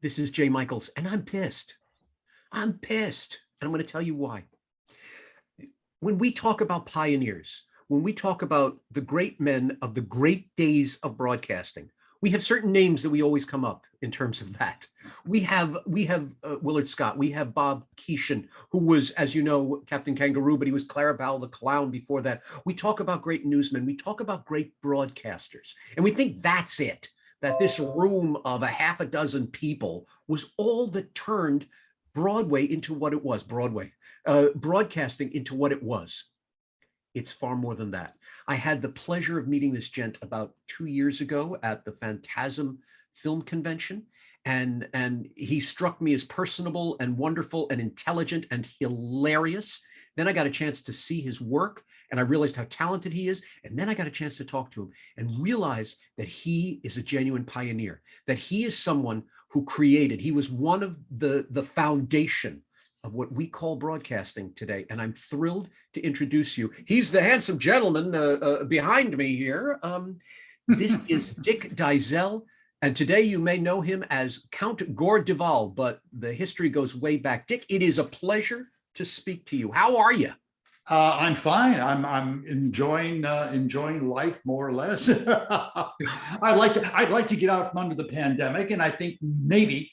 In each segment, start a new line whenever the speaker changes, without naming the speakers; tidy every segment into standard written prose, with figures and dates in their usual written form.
This is Jay Michaels, and I'm pissed. I'm pissed. And I'm going to tell you why. When we talk about pioneers, when we talk about the great men of the great days of broadcasting, we have certain names that we always come up in terms of that. We have Willard Scott. We have Bob Keeshan, who was, as you know, Captain Kangaroo, but he was Clarabelle the Clown before that. We talk about great newsmen. We talk about great broadcasters, and we think that's it. That this room of a half a dozen people was all that turned Broadway into what it was. Broadcasting into what it was. It's far more than that. I had the pleasure of meeting this gent about 2 years ago at the Phantasm Film Convention, and he struck me as personable and wonderful and intelligent and hilarious. Then I got a chance to see his work, and I realized how talented he is. And then I got a chance to talk to him and realize that he is a genuine pioneer, that he is someone who created, he was one of the foundation of what we call broadcasting today. And I'm thrilled to introduce you. He's the handsome gentleman behind me here. This is Dick Dyzsel. And today you may know him as Count GORE Duval, but the history goes way back. Dick, it is a pleasure to speak to you. How are you?
I'm fine. I'm enjoying life more or less. I'd like to get out from under the pandemic, and I think maybe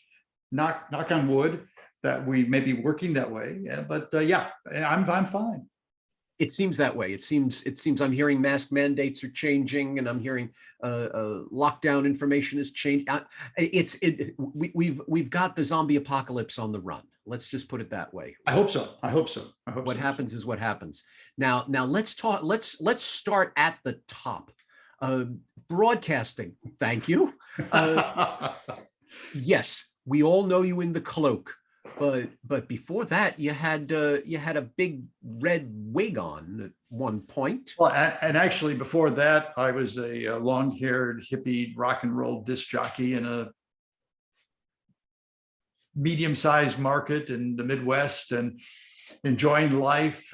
knock on wood that we may be working that way. Yeah, but yeah, I'm fine.
It seems that way. It seems I'm hearing mask mandates are changing, and I'm hearing lockdown information has changed. We've got the zombie apocalypse on the run. Let's just put it that way.
I hope so.
What happens is what happens. Now let's talk. Let's start at the top. Broadcasting. Thank you. Yes, we all know you in the cloak. But before that, you had a big red wig on at one point.
Well, and actually before that, I was a long-haired hippie rock and roll disc jockey in a medium-sized market in the Midwest, and enjoying life,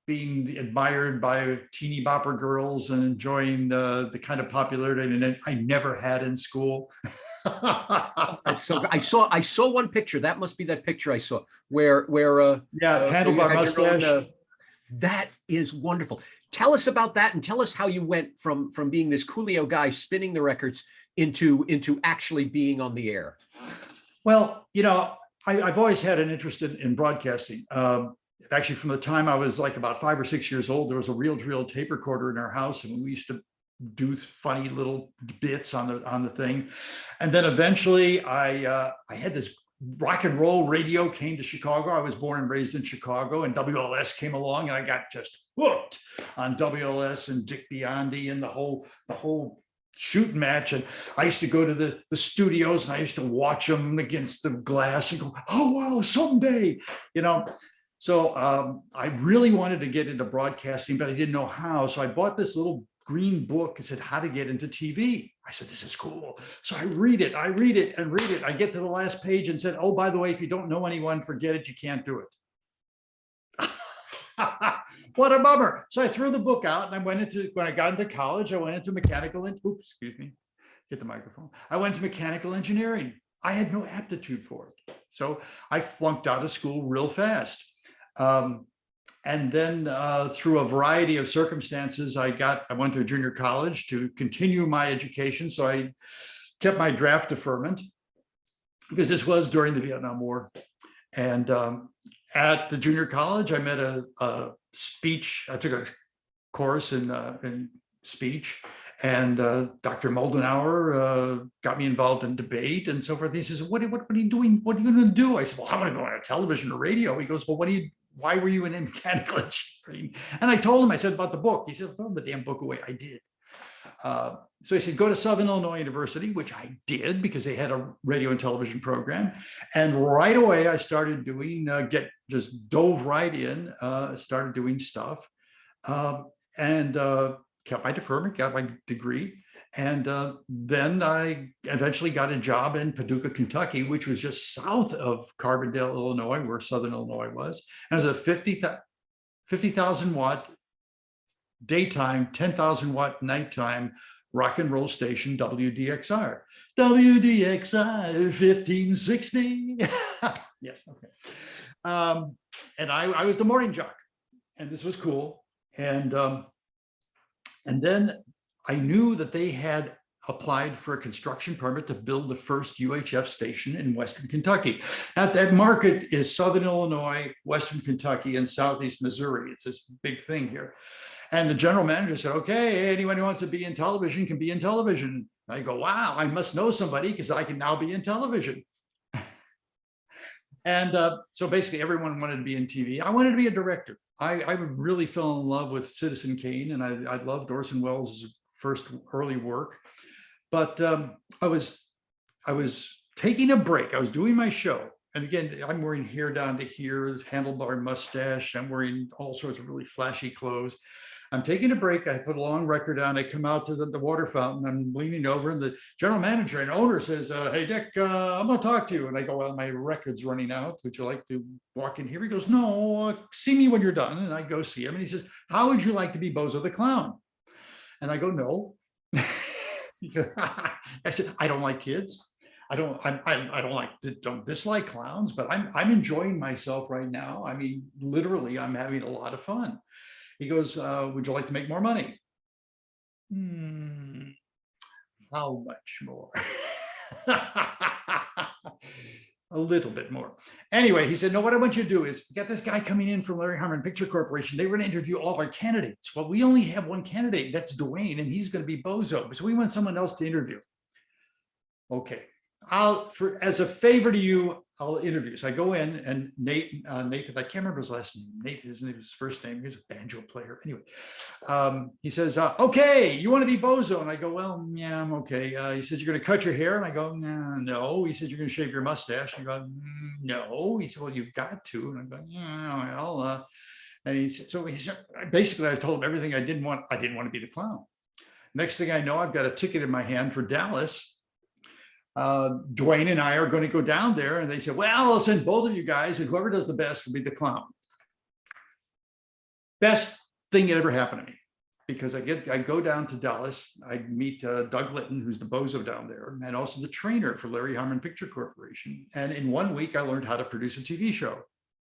being admired by teeny bopper girls, and enjoying the kind of popularity that I never had in school.
So I saw one picture. That must be that picture I saw where
handlebar mustache.
That is wonderful. Tell us about that, and tell us how you went from being this Coolio guy spinning the records into actually being on the air.
Well, I've always had an interest in broadcasting. Actually, from the time I was like about 5 or 6 years old, there was a reel-to-reel tape recorder in our house, and we used to do funny little bits on the thing. And then eventually I had this rock and roll radio came to Chicago. I was born and raised in Chicago, and WLS came along, and I got just hooked on WLS and Dick Biondi and the whole shoot match. And I used to go to the studios, and I used to watch them against the glass and go, oh, wow, someday, So I really wanted to get into broadcasting, but I didn't know how. So I bought this little green book and said how to get into TV. I said, this is cool. So I read it. I get to the last page and said, oh, by the way, if you don't know anyone, forget it. You can't do it. What a bummer. So I threw the book out, and when I got into college, I went into hit the microphone. I went to mechanical engineering. I had no aptitude for it. So I flunked out of school real fast. And then through a variety of circumstances, I went to a junior college to continue my education. So I kept my draft deferment, because this was during the Vietnam War. And at the junior college, I met a speech. I took a course in speech, and Dr. Moldenauer got me involved in debate and so forth. He says, what are you doing? What are you going to do? I said, well, I'm going to go on television or radio. He goes, well, why were you in mechanical engineering? And I told him, I said, about the book. He said, throw the damn book away. I did. So he said, go to Southern Illinois University, which I did because they had a radio and television program. And right away, I started doing, just dove right in, started doing stuff, and kept my deferment, got my degree. And then I eventually got a job in Paducah, Kentucky, which was just south of Carbondale, Illinois, where Southern Illinois was. And it was a 50,000 watt daytime, 10,000 watt nighttime rock and roll station WDXR. WDXR 1560. Yes, okay. And I was the morning jock, and this was cool. And then I knew that they had applied for a construction permit to build the first UHF station in Western Kentucky. That market is Southern Illinois, Western Kentucky, and Southeast Missouri. It's this big thing here. And the general manager said, okay, anyone who wants to be in television can be in television. And I go, wow, I must know somebody because I can now be in television. And so basically everyone wanted to be in TV. I wanted to be a director. I really fell in love with Citizen Kane, and I loved Orson Welles' first early work. But I was taking a break. I was doing my show. And again, I'm wearing hair down to here, handlebar mustache. I'm wearing all sorts of really flashy clothes. I'm taking a break. I put a long record on. I come out to the water fountain. I'm leaning over, and the general manager and owner says, hey, Dick, I'm going to talk to you. And I go, well, my record's running out. Would you like to walk in here? He goes, no, see me when you're done. And I go see him. And he says, how would you like to be Bozo the Clown? And I go, no. I said, I don't like kids. I don't dislike clowns, but I'm enjoying myself right now. I mean, literally, I'm having a lot of fun. He goes, would you like to make more money? How much more? A little bit more. Anyway, he said, no, what I want you to do is get this guy coming in from Larry Harmon Picture Corporation. They were going to interview all our candidates. Well, we only have one candidate. That's Dwayne, and he's going to be Bozo. So we want someone else to interview. Okay. As a favor to you, I'll interview. So I go in, and Nathan, I can't remember his last name. Nate, his first name. He was a banjo player. Anyway, he says, okay, you want to be Bozo? And I go, well, yeah, I'm okay. He says, you're going to cut your hair? And I go, no. He says, you're going to shave your mustache? And I go, no. He said, well, you've got to. And I go, yeah, well, and he said, so he said, basically, I told him everything I didn't want to be the clown. Next thing I know, I've got a ticket in my hand for Dallas. Dwayne and I are going to go down there, and they said, well, I'll send both of you guys, and whoever does the best will be the clown. Best thing that ever happened to me, because I go down to Dallas. I meet Doug Litton, who's the Bozo down there, and also the trainer for Larry Harmon Picture Corporation. And in 1 week, I learned how to produce a TV show,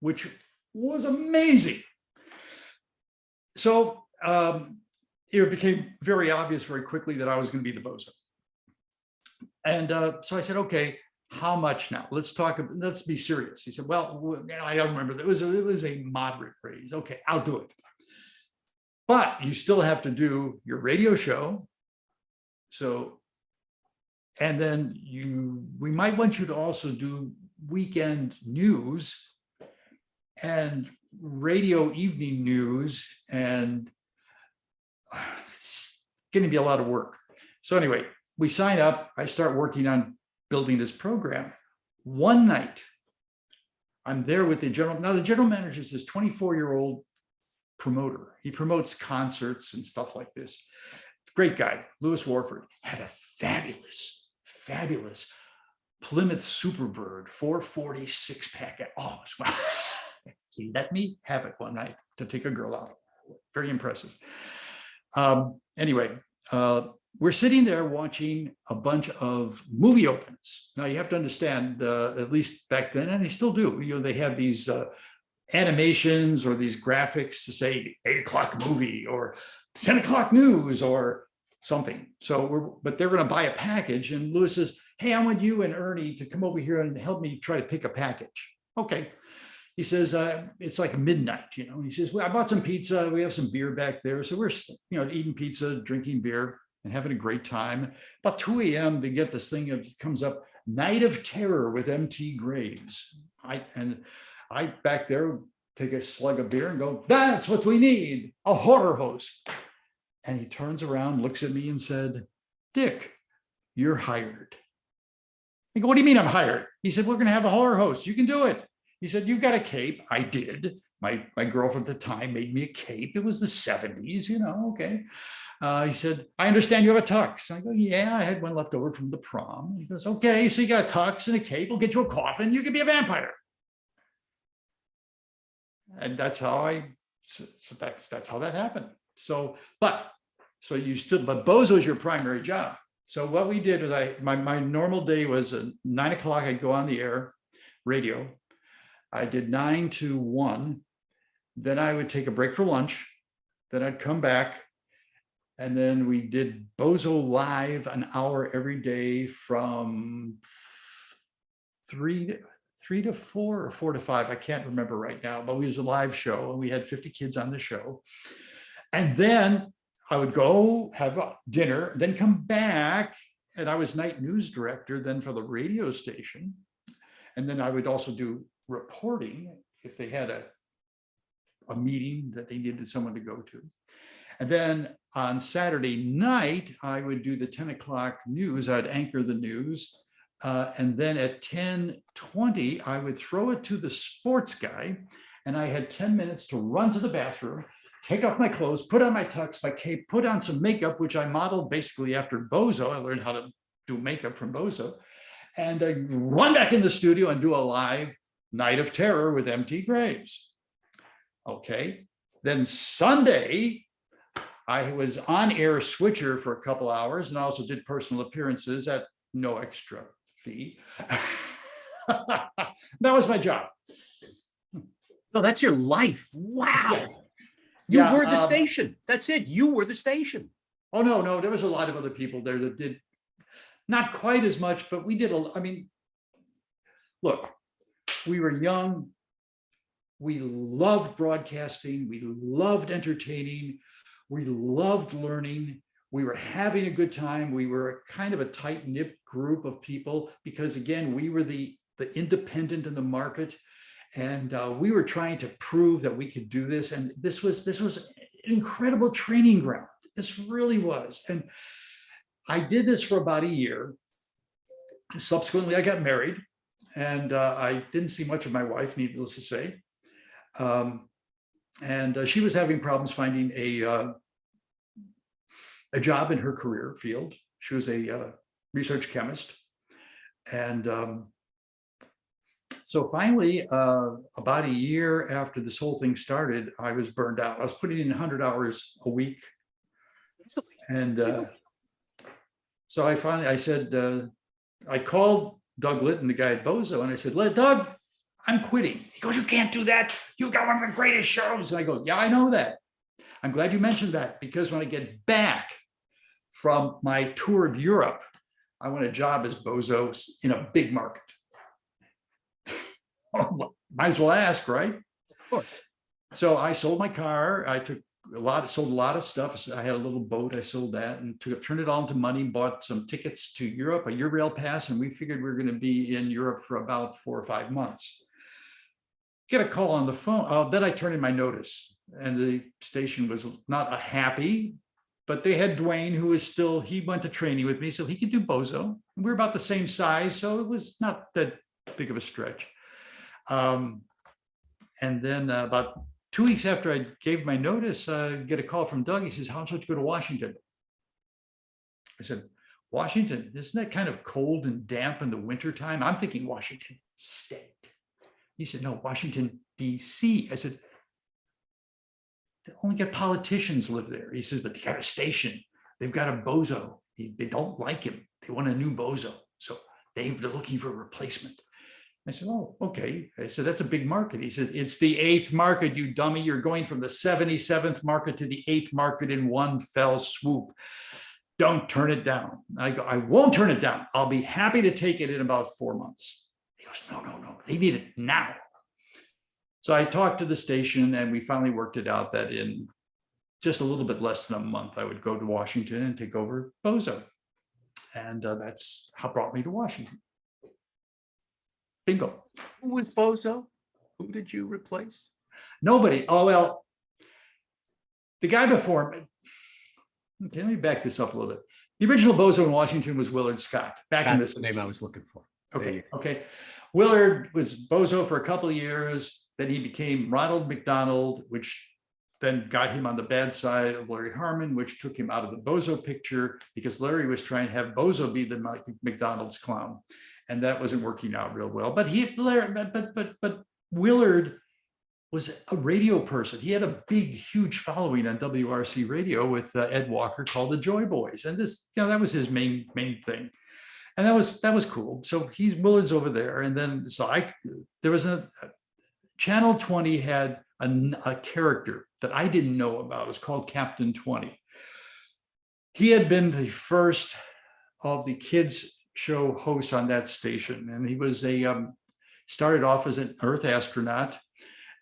which was amazing. So it became very obvious very quickly that I was going to be the Bozo. And so I said, okay, how much now? Let's be serious. He said, well, I don't remember. It was a moderate raise. Okay, I'll do it. But you still have to do your radio show. So, and then we might want you to also do weekend news and radio evening news. And it's going to be a lot of work. So anyway, we sign up. I start working on building this program. One night, I'm there with the general. Now, the general manager is this 24-year-old promoter. He promotes concerts and stuff like this. Great guy, Louis Warford, had a fabulous Plymouth Superbird 440 6-pack. Oh, wow. He let me have it one night to take a girl out. Very impressive. Anyway, we're sitting there watching a bunch of movie opens. Now you have to understand, at least back then, and they still do, they have these animations or these graphics to say 8 o'clock movie or 10 o'clock news or something. So but they're going to buy a package, and Louis says, hey, I want you and Ernie to come over here and help me try to pick a package. Okay. He says, it's like midnight, He says, well, I bought some pizza. We have some beer back there. So we're, eating pizza, drinking beer, and having a great time. About 2 a.m., they get this thing that comes up, Night of Terror with M.T. Graves. I back there take a slug of beer and go, that's what we need, a horror host. And he turns around, looks at me and said, Dick, you're hired. I go, what do you mean I'm hired? He said, we're going to have a horror host. You can do it. He said, you've got a cape. I did. My girlfriend at the time made me a cape. It was the 70s, okay. He said, I understand you have a tux. I go, yeah, I had one left over from the prom. He goes, okay, so you got a tux and a cape. We'll get you a coffin. You can be a vampire. And that's how that's how that happened. So, but So you still, but Bozo is your primary job. So what we did was my normal day was at 9 o'clock, I'd go on the air, radio. I did 9 to 1. Then I would take a break for lunch. Then I'd come back. And then we did Bozo Live an hour every day from 3 to 4 or 4 to 5. I can't remember right now, but it was a live show and we had 50 kids on the show. And then I would go have dinner, then come back, and I was night news director then for the radio station. And then I would also do reporting if they had a meeting that they needed someone to go to. And then on Saturday night, I would do the 10 o'clock news. I'd anchor the news. And then at 10:20, I would throw it to the sports guy. And I had 10 minutes to run to the bathroom, take off my clothes, put on my tux, my cape, put on some makeup, which I modeled basically after Bozo. I learned how to do makeup from Bozo. And I run back in the studio and do a live Night of Terror with MT Graves. Okay. Then Sunday, I was on air switcher for a couple hours and also did personal appearances at no extra fee. That was my job.
No, that's your life. Wow.
Yeah.
You
Yeah,
were the station. That's it. You were the station.
Oh, no, there was a lot of other people there that did not quite as much, but we did I mean, look, we were young. We loved broadcasting. We loved entertaining. We loved learning. We were having a good time. We were kind of a tight-knit group of people because, again, we were the independent in the market. And we were trying to prove that we could do this. And this was an incredible training ground. This really was. And I did this for about a year. Subsequently, I got married and I didn't see much of my wife, needless to say. And she was having problems finding a job in her career field. She was a research chemist. And so finally, about a year after this whole thing started, I was burned out. I was putting in 100 hours a week. And so I said, I called Doug Litton, the guy at Bozo, and I said, Doug, I'm quitting. He goes, you can't do that. You got one of the greatest shows. And I go, yeah, I know that. I'm glad you mentioned that because when I get back from my tour of Europe, I want a job as Bozo in a big market. Might as well ask, right?
Of course.
So I sold my car. I sold a lot of stuff. So I had a little boat. I sold that and turned it all into money, bought some tickets to Europe, a Eurail pass. And we figured we were going to be in Europe for about 4 or 5 months. Get a call on the phone. Then I turned in my notice and the station was not happy, but they had Dwayne, who was he went to training with me, so he could do Bozo. We're about the same size, so it was not that big of a stretch. And then about 2 weeks after I gave my notice, I get a call from Doug. He says, how'd you like to go to Washington? I said, Washington, isn't that kind of cold and damp in the wintertime? I'm thinking Washington State. He said, no, Washington, D.C. I said, they only got politicians live there. He says, but they got a station. They've got a Bozo. They don't like him. They want a new Bozo. So they're looking for a replacement. I said, oh, okay. I said, that's a big market. He said, it's the 8th market, you dummy. You're going from the 77th market to the 8th market in one fell swoop. Don't turn it down. I go, I won't turn it down. I'll be happy to take it in about 4 months. He goes, no. They need it now. So I talked to the station and we finally worked it out that in just a little bit less than a month, I would go to Washington and take over Bozo. And that's how brought me to Washington. Bingo.
Who was Bozo? Who did you replace?
Nobody. Oh, well, the guy before me. Okay, let me back this up a little bit. The original Bozo in Washington was Willard Scott.
That's the name I was looking for.
Okay. Willard was Bozo for a couple of years. Then he became Ronald McDonald, which then got him on the bad side of Larry Harmon, which took him out of the Bozo picture because Larry was trying to have Bozo be the McDonald's clown. And that wasn't working out real well. But Willard was a radio person. He had a big, huge following on WRC radio with Ed Walker called the Joy Boys. And this, that was his main thing. And that was cool. So Willard's over there. And then, there was Channel 20 had a character that I didn't know about. It was called Captain 20. He had been the first of the kids show hosts on that station. And he was started off as an Earth astronaut.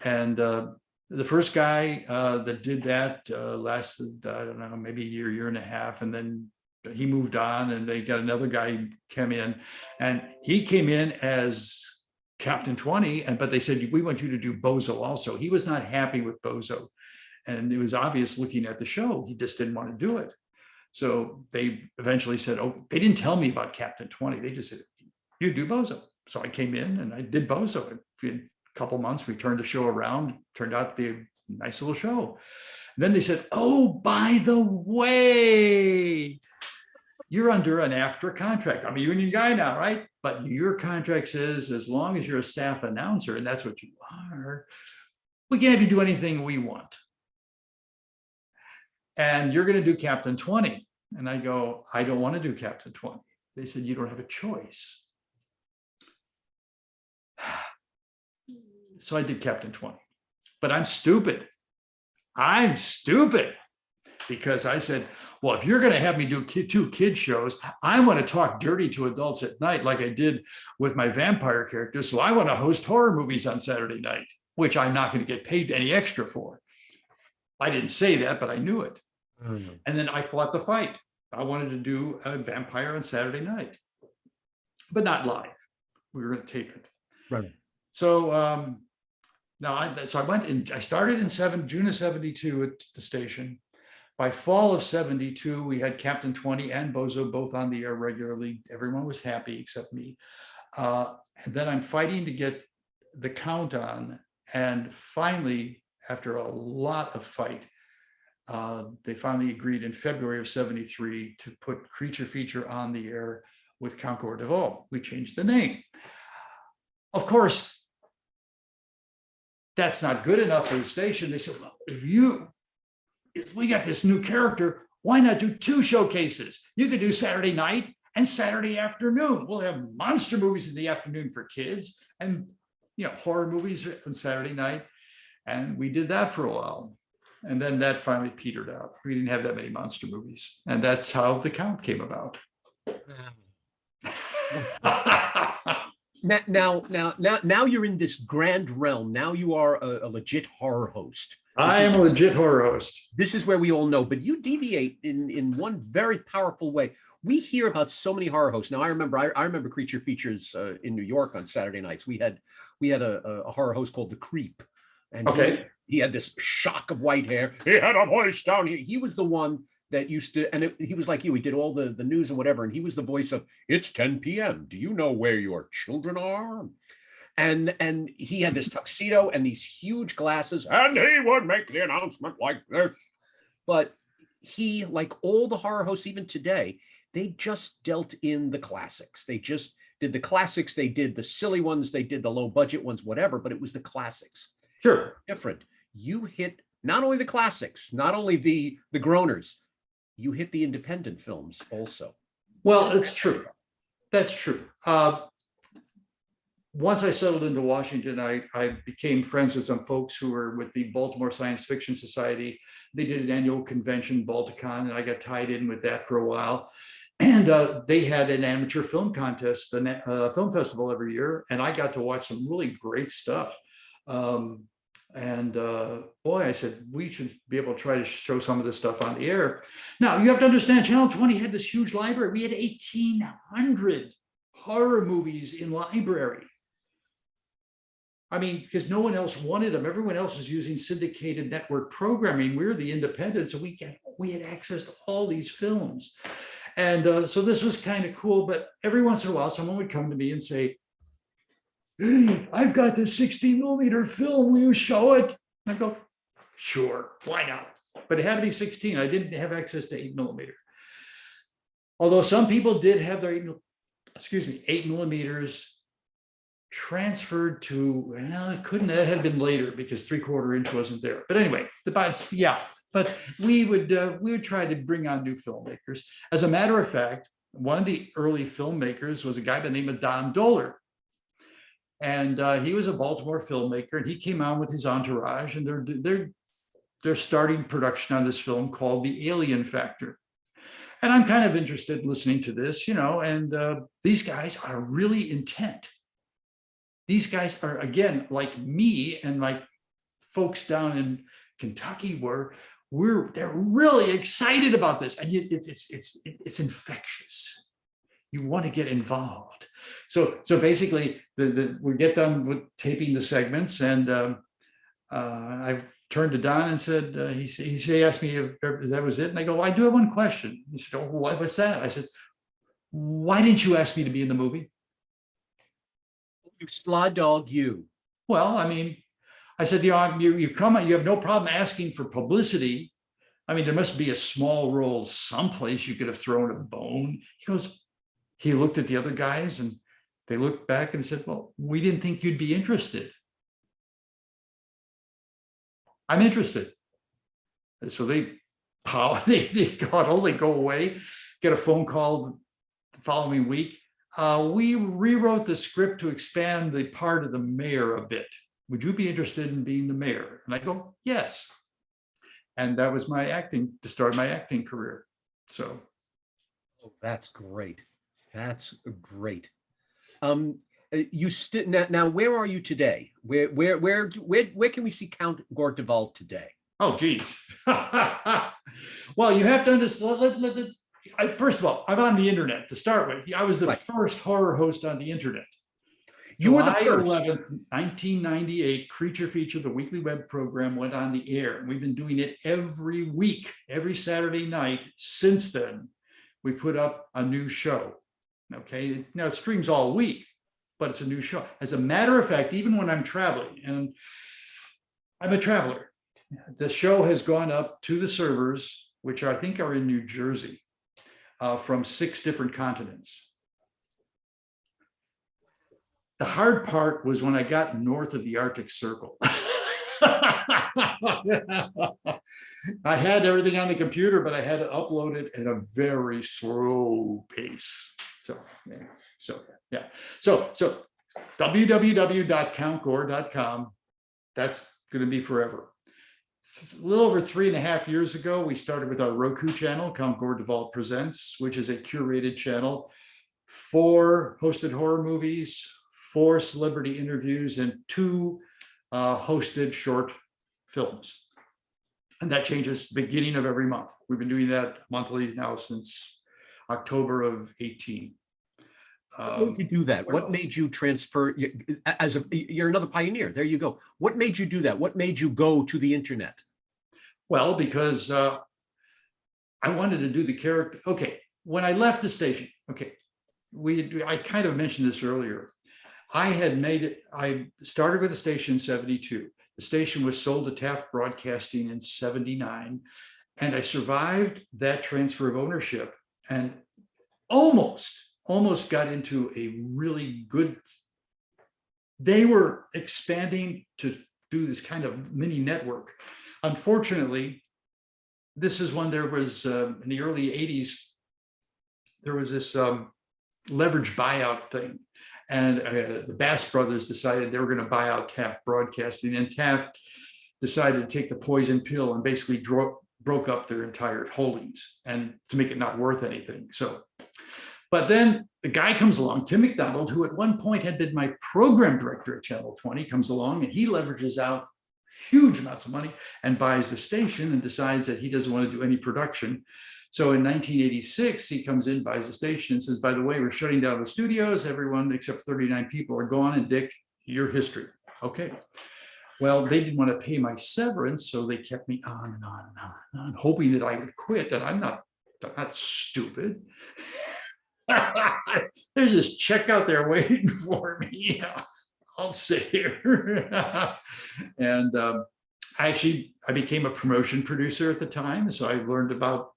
And the first guy that did that lasted, I don't know, maybe a year and a half. And then he moved on and they got another guy who came in, and he came in as Captain 20. But they said, we want you to do Bozo also. He was not happy with Bozo. And it was obvious looking at the show, he just didn't want to do it. So they eventually said, oh, they didn't tell me about Captain 20. They just said, you do Bozo. So I came in and I did Bozo. In a couple months, we turned the show around, turned out to be a nice little show. And then they said, oh, by the way, you're under an AFTRA contract. I'm a union guy now, right? But your contract says, as long as you're a staff announcer, and that's what you are, we can have you do anything we want. And you're going to do Captain 20. And I go, I don't want to do Captain 20. They said, you don't have a choice. So I did Captain 20. But I'm stupid. Because I said, well, if you're going to have me do two kid shows, I want to talk dirty to adults at night like I did with my vampire character. So I want to host horror movies on Saturday night, which I'm not going to get paid any extra for. I didn't say that, but I knew it. Mm-hmm. And then I fought the fight. I wanted to do a vampire on Saturday night, but not live. We were going to tape it.
Right.
So I went in, I started in June of 72 at the station. By fall of 72, we had Captain 20 and Bozo both on the air regularly. Everyone was happy except me. And then I'm fighting to get the count on. And finally, after a lot of fight, they finally agreed in February of 73 to put Creature Feature on the air with Count Gore DeVoe. We changed the name. Of course, that's not good enough for the station. They said, well, if we got this new character, why not do two showcases? You could do Saturday night and Saturday afternoon. We'll have monster movies in the afternoon for kids and horror movies on Saturday night. And we did that for a while. And then that finally petered out. We didn't have that many monster movies. And that's how the count came about.
Now you're in this grand realm. Now you are a legit horror host.
I am a legit horror host.
This is where we all know, but you deviate in one very powerful way. We hear about so many horror hosts. Now I remember Creature Features in New York on Saturday nights. We had a horror host called The Creep. And
okay.
He had this shock of white hair. He had a voice down here. He was the one that used to, and he was like you. He did all the news and whatever. And he was the voice of, it's 10 p.m. Do you know where your children are? And he had this tuxedo and these huge glasses, and he would make the announcement like this. But he, like all the horror hosts even today, they just dealt in the classics. They just did the classics. They did the silly ones. They did the low budget ones, whatever, but it was the classics.
Sure.
Different. You hit not only the classics, not only the groaners, you hit the independent films also.
Well, it's true. That's true. Once I settled into Washington, I became friends with some folks who were with the Baltimore Science Fiction Society. They did an annual convention, Balticon, and I got tied in with that for a while. And they had an amateur film contest, a film festival every year, and I got to watch some really great stuff. Boy, I said, we should be able to try to show some of this stuff on the air. Now, you have to understand, Channel 20 had this huge library. We had 1,800 horror movies in library. I mean, because no one else wanted them. Everyone else was using syndicated network programming. We were the independent, so we had access to all these films. And so this was kind of cool, but every once in a while, someone would come to me and say, hey, I've got this 16mm film, will you show it? And I go, sure, why not? But it had to be 16. I didn't have access to 8mm. Although some people did have their 8mm transferred to, well, it couldn't, it had been later because 3/4 inch wasn't there. But anyway, yeah, but we would try to bring on new filmmakers. As a matter of fact, one of the early filmmakers was a guy by the name of Don Dohler. And he was a Baltimore filmmaker, and he came on with his entourage, and they're starting production on this film called The Alien Factor. And I'm kind of interested in listening to this, and these guys are really intent. These guys are, again, like me and like folks down in Kentucky, they're really excited about this, and it's infectious. You want to get involved. So basically, we get done with taping the segments, and I've turned to Don and said, he asked me if that was it, and I go, well, I do have one question. He said, oh, what's that? I said, why didn't you ask me to be in the movie?
You sly dog, you.
Well, I mean, I said, you have no problem asking for publicity. I mean, there must be a small role someplace you could have thrown a bone. He looked at the other guys, and they looked back and said, well, we didn't think you'd be interested. I'm interested. So they go away, get a phone call the following week. We rewrote the script to expand the part of the mayor a bit. Would you be interested in being the mayor? And I go, yes. And that was the start of my acting career. So.
Oh, that's great. That's great. Now, where are you today? Where can we see Count Gore Duvall today?
Oh, geez. Well, you have to understand. First of all, I'm on the internet to start with. I was the first horror host on the internet.
You were the
July
first.
11th, 1998, Creature Feature, the weekly web program, went on the air. And we've been doing it every week, every Saturday night since then. We put up a new show. Okay, now it streams all week, but it's a new show. As a matter of fact, even when I'm traveling, and I'm a traveler, the show has gone up to the servers, which I think are in New Jersey, from 6 different continents. The hard part was when I got north of the Arctic Circle. I had everything on the computer, but I had to upload it at a very slow pace. So www.countgore.com. That's going to be forever. A little over 3.5 years ago, we started with our Roku channel, Count Gore Duvall Presents, which is a curated channel for hosted horror movies, 4 celebrity interviews, and 2 hosted short films. And that changes the beginning of every month. We've been doing that monthly now since October of 18.
What made you do that? What made you transfer? You're another pioneer. There you go. What made you do that? What made you go to the internet?
Well, because I wanted to do the character. Okay, when I left the station, okay, I kind of mentioned this earlier. I started with the station in 72. The station was sold to Taft Broadcasting in 79. And I survived that transfer of ownership and almost got into a really good, they were expanding to do this kind of mini network. Unfortunately, this is when there was, in the early 80s, there was this leverage buyout thing. And the Bass brothers decided they were going to buy out Taft Broadcasting, and Taft decided to take the poison pill and basically broke up their entire holdings and to make it not worth anything. So, but then the guy comes along, Tim McDonald, who at one point had been my program director at Channel 20, comes along and he leverages out huge amounts of money and buys the station and decides that he doesn't want to do any production. So in 1986, he comes in, buys the station and says, by the way, we're shutting down the studios. Everyone except 39 people are gone, and Dick, your history. Okay. Well, they didn't want to pay my severance, so they kept me on and on and on and on, hoping that I would quit. And I'm not stupid. There's this check out there waiting for me. I'll sit here. And I became a promotion producer at the time. So I learned about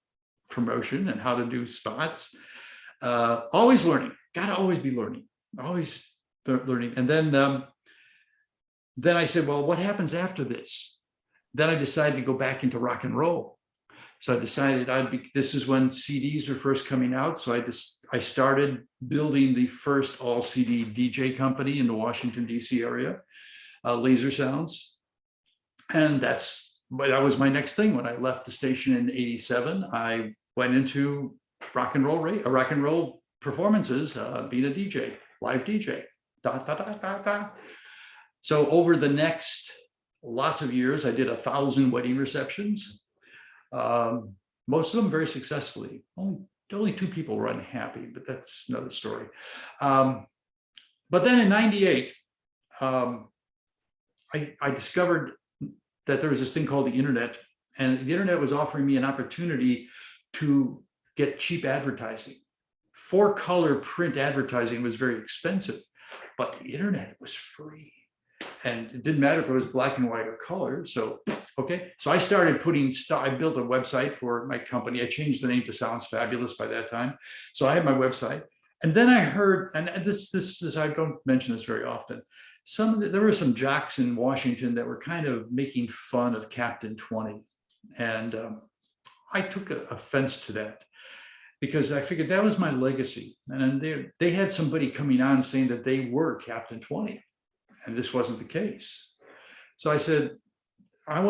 promotion and how to do spots. Always learning. Got to always be learning. Always learning. And then I said, well, what happens after this? Then I decided to go back into rock and roll. So I decided this is when CDs were first coming out. So I started building the first all CD DJ company in the Washington, DC area, Laser Sounds. And that was my next thing. When I left the station in '87, I went into rock and roll performances, being a DJ, live DJ. So over the next lots of years, I did 1,000 wedding receptions. Most of them very successfully. Only 2 people were unhappy, but that's another story. But then in '98, I discovered that there was this thing called the internet, and the internet was offering me an opportunity to get cheap advertising. 4-color print advertising was very expensive, but the internet was free. And it didn't matter if it was black and white or color. So, okay. So I started I built a website for my company. I changed the name to Sounds Fabulous by that time. So I had my website. And then I heard, and this is, I don't mention this very often, there were some jocks in Washington that were kind of making fun of Captain 20. And I took offense to that, because I figured that was my legacy. And they had somebody coming on saying that they were Captain 20. And this wasn't the case. So I said, I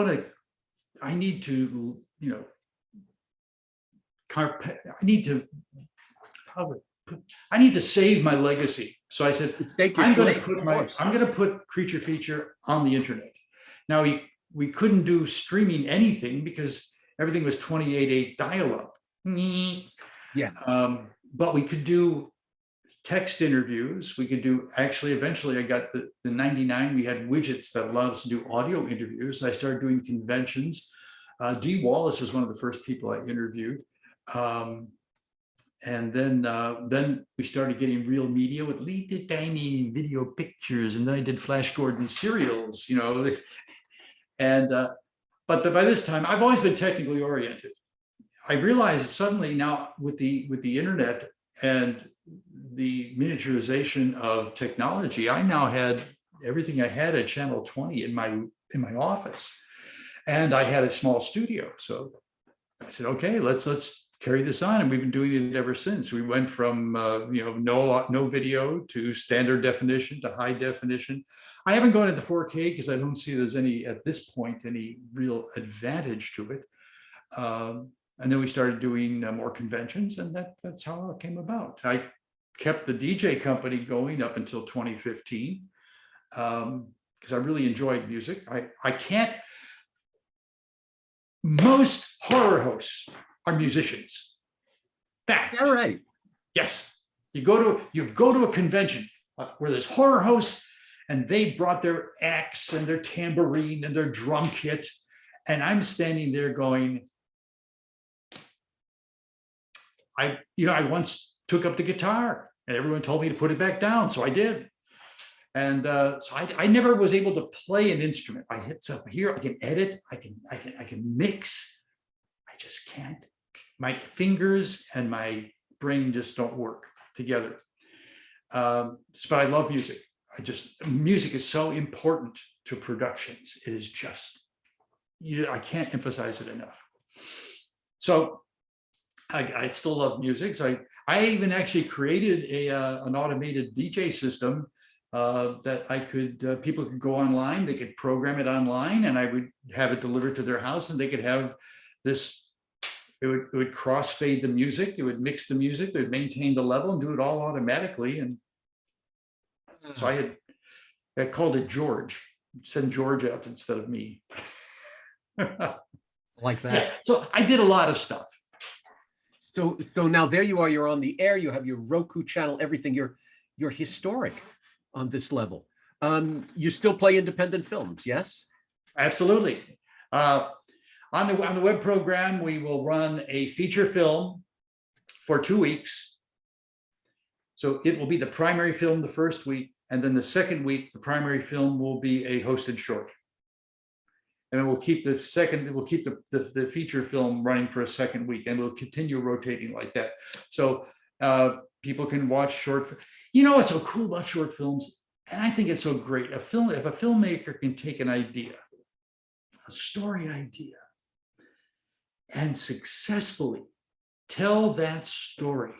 need to save my legacy. So I said, I'm going to put Creature Feature on the internet. Now we couldn't do streaming anything because everything was 28.8 dial-up.
Yeah.
But we could do text interviews. We could do, eventually I got the 99, we had widgets that allowed us to do audio interviews. I started doing conventions. Dee Wallace is one of the first people I interviewed. And then we started getting real media with little tiny video pictures. And then I did Flash Gordon serials, and, but by this time, I've always been technically oriented. I realized suddenly now with the internet and the miniaturization of technology, I now had everything I had at Channel 20 in my office, and I had a small studio. So I said, okay, let's carry this on, and we've been doing it ever since. We went from no video to standard definition to high definition. I haven't gone into 4K because I don't see there's at this point any real advantage to it. And then we started doing more conventions, and that's how it came about. I kept the DJ company going up until 2015 because I really enjoyed music. Most horror hosts are musicians. Fact.
All right.
Yes. You go to a convention where there's horror hosts, and they brought their axe and their tambourine and their drum kit, and I'm standing there going, I once took up the guitar and everyone told me to put it back down, so I did. And so I never was able to play an instrument. I hit something here, I can edit, I can mix. I just can't. My fingers and my brain just don't work together. But I love music. Music is so important to productions. It is just, I can't emphasize it enough. So I still love music. So I even actually created an automated DJ system that people could go online, they could program it online, and I would have it delivered to their house, and they could have this, it would crossfade the music, it would mix the music, it would maintain the level and do it all automatically. And so I called it George, send George out instead of me.
Like that.
So I did a lot of stuff.
So now there you are, you're on the air, you have your Roku channel, everything, you're historic on this level. You still play independent films, yes?
Absolutely. On the web program, we will run a feature film for 2 weeks. So it will be the primary film the first week, and then the second week, the primary film will be a hosted short. And then we'll keep the feature film running for a second week, and we'll continue rotating like that. So people can watch short. What's so cool about short films? And I think it's so great. If a filmmaker can take an idea, a story idea, and successfully tell that story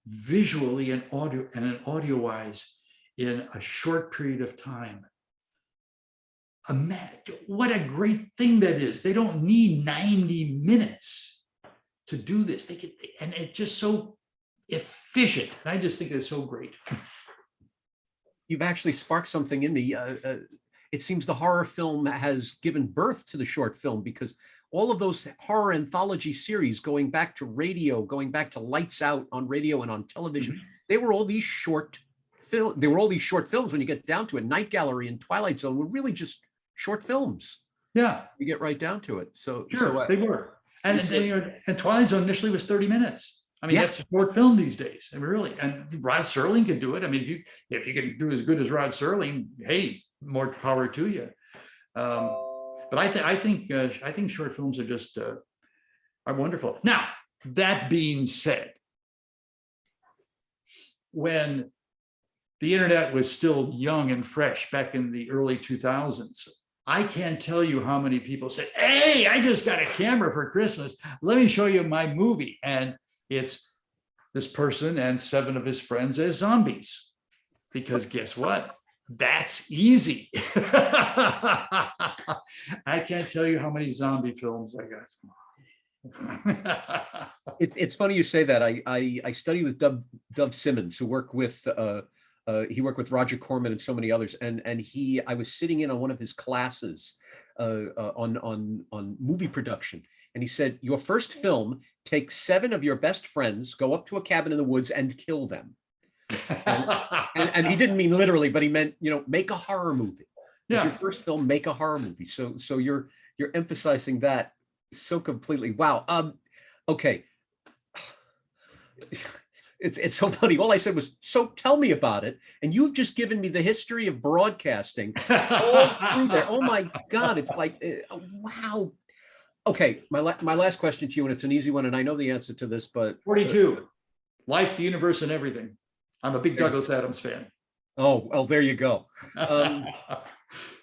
visually and audio wise in a short period of time. What a great thing that is. They don't need 90 minutes to do this. And it's just so efficient. And I just think it's so great.
You've actually sparked something in me. It seems the horror film has given birth to the short film, because all of those horror anthology series, going back to radio, going back to Lights Out on radio and on television, they were all these short films. They were all these short films. When you get down to it, Night Gallery and Twilight Zone were really just short films.
Yeah,
you get right down to it. So,
sure, they were. And Twilight Zone initially was 30 minutes. I mean, that's a short film these days. I mean, really. And Rod Serling could do it. I mean, if you can do as good as Rod Serling, hey, more power to you. But I think short films are just are wonderful. Now, that being said, when the internet was still young and fresh back in the early 2000s, I can't tell you how many people said, "Hey, I just got a camera for Christmas. Let me show you my movie." And it's this person and 7 of his friends as zombies. Because guess what? That's easy. I can't tell you how many zombie films I got.
It's funny you say that. I studied with Dov Simmons, who worked with he worked with Roger Corman and so many others, and I was sitting in on one of his classes on movie production, and he said, your first film, take 7 of your best friends, go up to a cabin in the woods and kill them. And he didn't mean literally, but he meant, make a horror movie. Yeah. Your first film, make a horror movie. So you're emphasizing that so completely. Wow. Okay. It's so funny. All I said was, so tell me about it. And you've just given me the history of broadcasting all through there. Oh my God. It's like, wow. Okay. My last question to you, and it's an easy one, and I know the answer to this, but
42, Life, the Universe, and Everything. I'm a big Douglas Adams fan.
Oh, well, there you go.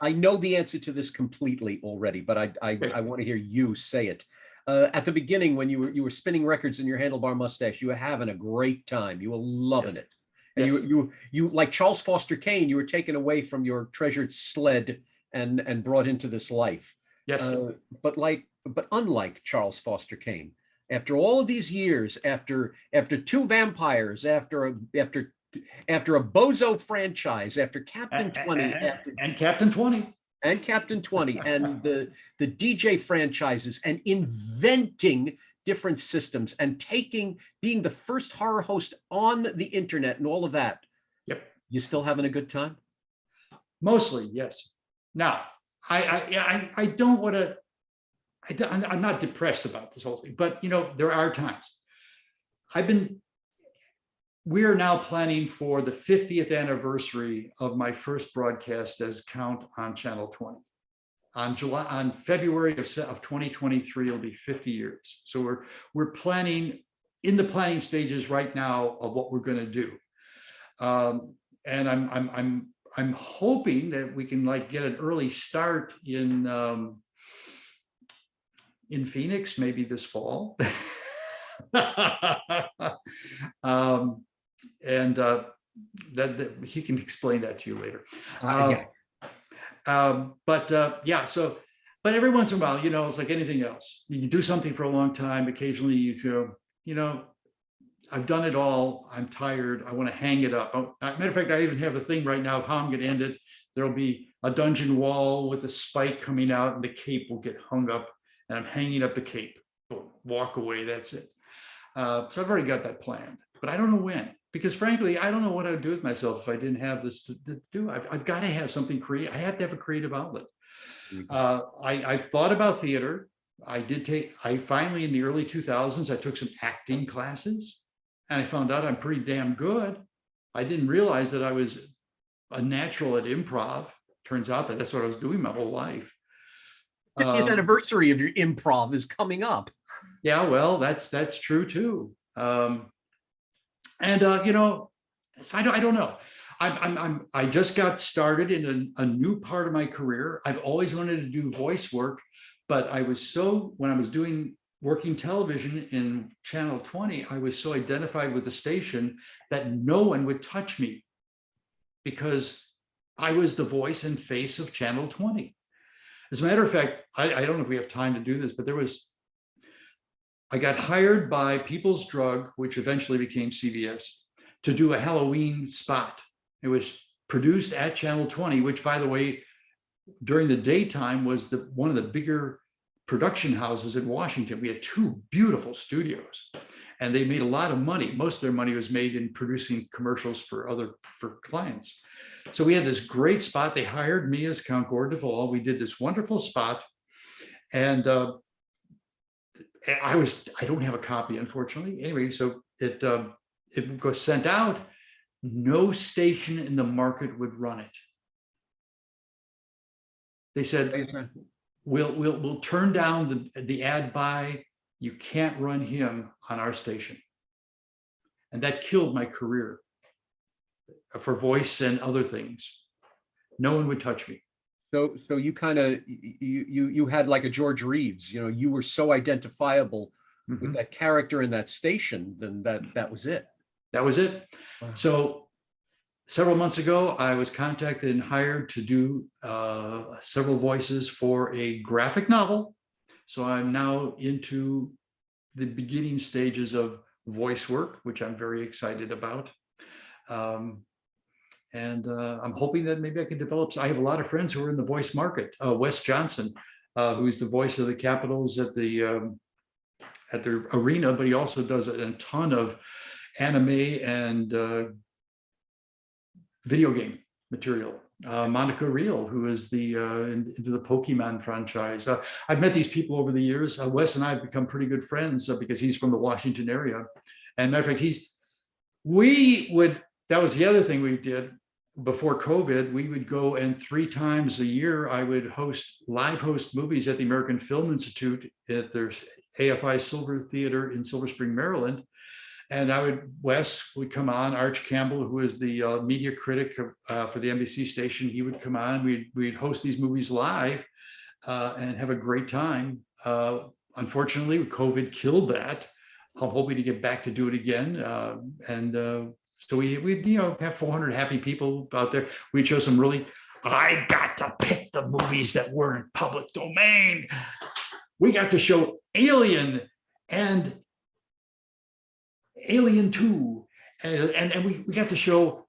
I know the answer to this completely already, but I want to hear you say it. At the beginning, when you were spinning records in your handlebar mustache, you were having a great time. You were loving it. And you like Charles Foster Kane, you were taken away from your treasured sled and brought into this life.
Yes.
But unlike Charles Foster Kane, after all of these years, after 2 vampires, after a Bozo franchise, after Captain 20,
and Captain 20.
And Captain 20, and the DJ franchises, and inventing different systems, and being the first horror host on the internet and all of that.
Yep.
You still having a good time?
Mostly, yes. Now, I don't want to, I'm not depressed about this whole thing, but there are times. We are now planning for the 50th anniversary of my first broadcast as Count on Channel 20. On February of 2023, it'll be 50 years. So we're planning, in the planning stages right now of what we're going to do. And I'm hoping that we can get an early start in Phoenix, maybe this fall. And that he can explain that to you later. But every once in a while, it's like anything else. You can do something for a long time. Occasionally you go, I've done it all. I'm tired. I want to hang it up. Matter of fact, I even have a thing right now of how I'm going to end it. There'll be a dungeon wall with a spike coming out, and the cape will get hung up, and I'm hanging up the cape. Boom, walk away. That's it. So I've already got that planned, but I don't know when. Because frankly, I don't know what I would do with myself if I didn't have this to do. I've got to have something creative. I have to have a creative outlet. I've thought about theater. I finally, in the early 2000s, I took some acting classes, and I found out I'm pretty damn good. I didn't realize that I was a natural at improv. Turns out that that's what I was doing my whole life.
50th anniversary of your improv is coming up.
Yeah, well, that's true too. So I don't know. I just got started in a new part of my career. I've always wanted to do voice work, but when I was doing working television in Channel 20, I was so identified with the station that no one would touch me because I was the voice and face of Channel 20. As a matter of fact, I don't know if we have time to do this, but I got hired by People's Drug, which eventually became CVS, to do a Halloween spot. It was produced at Channel 20, which, by the way, during the daytime was one of the bigger production houses in Washington. We had 2 beautiful studios, and they made a lot of money. Most of their money was made in producing commercials for clients. So we had this great spot. They hired me as Count Gore Duvall. We did this wonderful spot, and I don't have a copy, unfortunately. Anyway, so it was sent out. No station in the market would run it. They said, we'll turn down the ad buy. You can't run him on our station. And that killed my career for voice and other things. No one would touch me.
So you kind of, you had like a George Reeves, you were so identifiable with that character in that station, then that was it.
That was it.
Wow.
So several months ago, I was contacted and hired to do several voices for a graphic novel. So I'm now into the beginning stages of voice work, which I'm very excited about. And I'm hoping that maybe I can develop. I have a lot of friends who are in the voice market. Wes Johnson, who's the voice of the Capitals at the arena, but he also does a ton of anime and video game material. Monica Reel, who is into the Pokemon franchise. I've met these people over the years. Wes and I have become pretty good friends because he's from the Washington area. And matter of fact, that was the other thing we did before COVID. We would go, and 3 times a year, I would live host movies at the American Film Institute at their AFI Silver Theater in Silver Spring, Maryland. And Wes would come on, Arch Campbell, who is the media critic for the NBC station. He would come on, we'd host these movies live and have a great time. Unfortunately, COVID killed that. I'm hoping to get back to do it again. So we'd have 400 happy people out there. We'd show I got to pick the movies that weren't public domain. We got to show Alien and Alien 2, and we got to show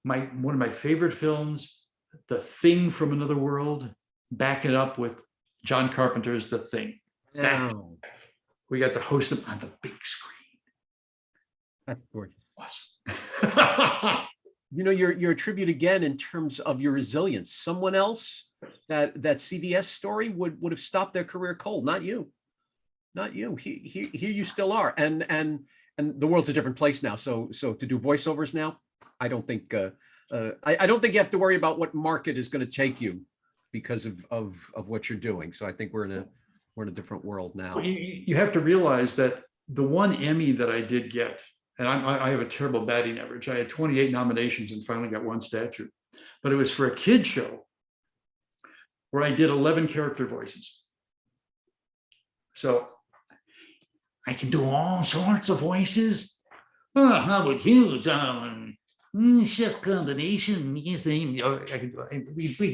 one of my favorite films, The Thing from Another World, back it up with John Carpenter's The Thing.
Oh.
We got to host them on the big screen.
That's gorgeous.
Awesome.
You're a tribute again in terms of your resilience. Someone else, that CVS story would have stopped their career cold. Not you. Here you still are, and the world's a different place now. So to do voiceovers now, I don't think I don't think you have to worry about what market is going to take you because of what you're doing. So I think we're in a different world now.
Well, you have to realize that the one Emmy that I did get, and I have a terrible batting average. I had 28 nominations and finally got 1 statue, but it was for a kid show where I did 11 character voices. So I can do all sorts of voices. Oh, how about you, John? Chef combination. We can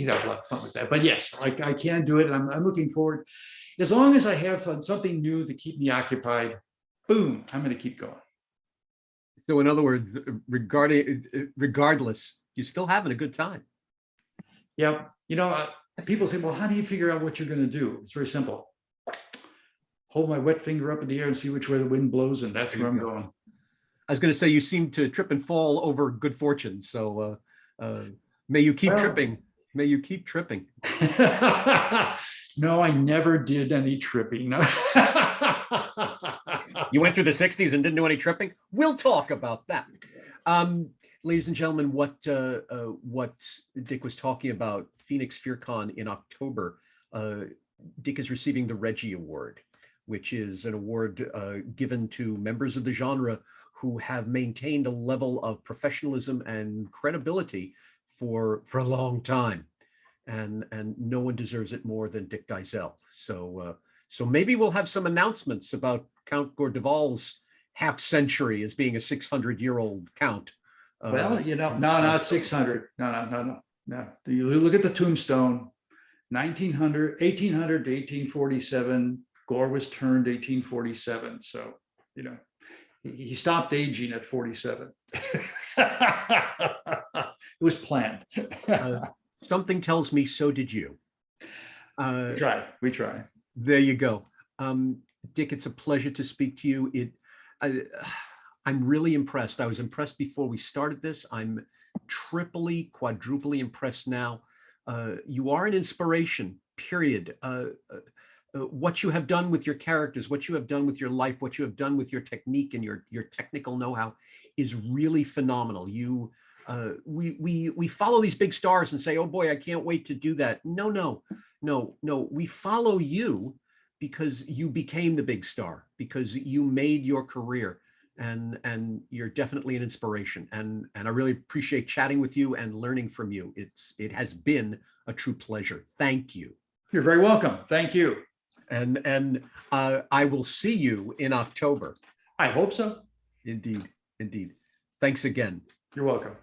have a lot of fun with that. But yes, I can do it. And I'm looking forward. As long as I have something new to keep me occupied, boom, I'm going to keep going.
So in other words, regardless, you're still having a good time.
Yeah. People say, well, how do you figure out what you're going to do? It's very simple. Hold my wet finger up in the air and see which way the wind blows, and that's where I'm going.
I was going to say, you seem to trip and fall over good fortune. So may you keep tripping. May you keep tripping.
No, I never did any tripping.
You went through the 60s and didn't do any tripping? We'll talk about that. Ladies and gentlemen, what Dick was talking about, Phoenix FearCon in October, Dick is receiving the Reggie Award, which is an award given to members of the genre who have maintained a level of professionalism and credibility for a long time. And no one deserves it more than Dick Dyzsel. So maybe we'll have some announcements about Count Gordeval's half century as being a 600-year-old count.
Well, no, not 600. No. You look at the tombstone, 1800 to 1847. Gore was turned 1847. So, he stopped aging at 47. It was planned.
Something tells me so did you.
We try.
There you go. Dick, it's a pleasure to speak to you. I'm really impressed. I was impressed before we started this. I'm triply, quadruply impressed now. You are an inspiration, period. What you have done with your characters, what you have done with your life, what you have done with your technique and your technical know-how is really phenomenal. We follow these big stars and say, oh boy, I can't wait to do that. No. We follow you because you became the big star, because you made your career, and you're definitely an inspiration. And I really appreciate chatting with you and learning from you. It has been a true pleasure. Thank you.
You're very welcome. Thank you.
And I will see you in October.
I hope so.
Indeed. Thanks again.
You're welcome.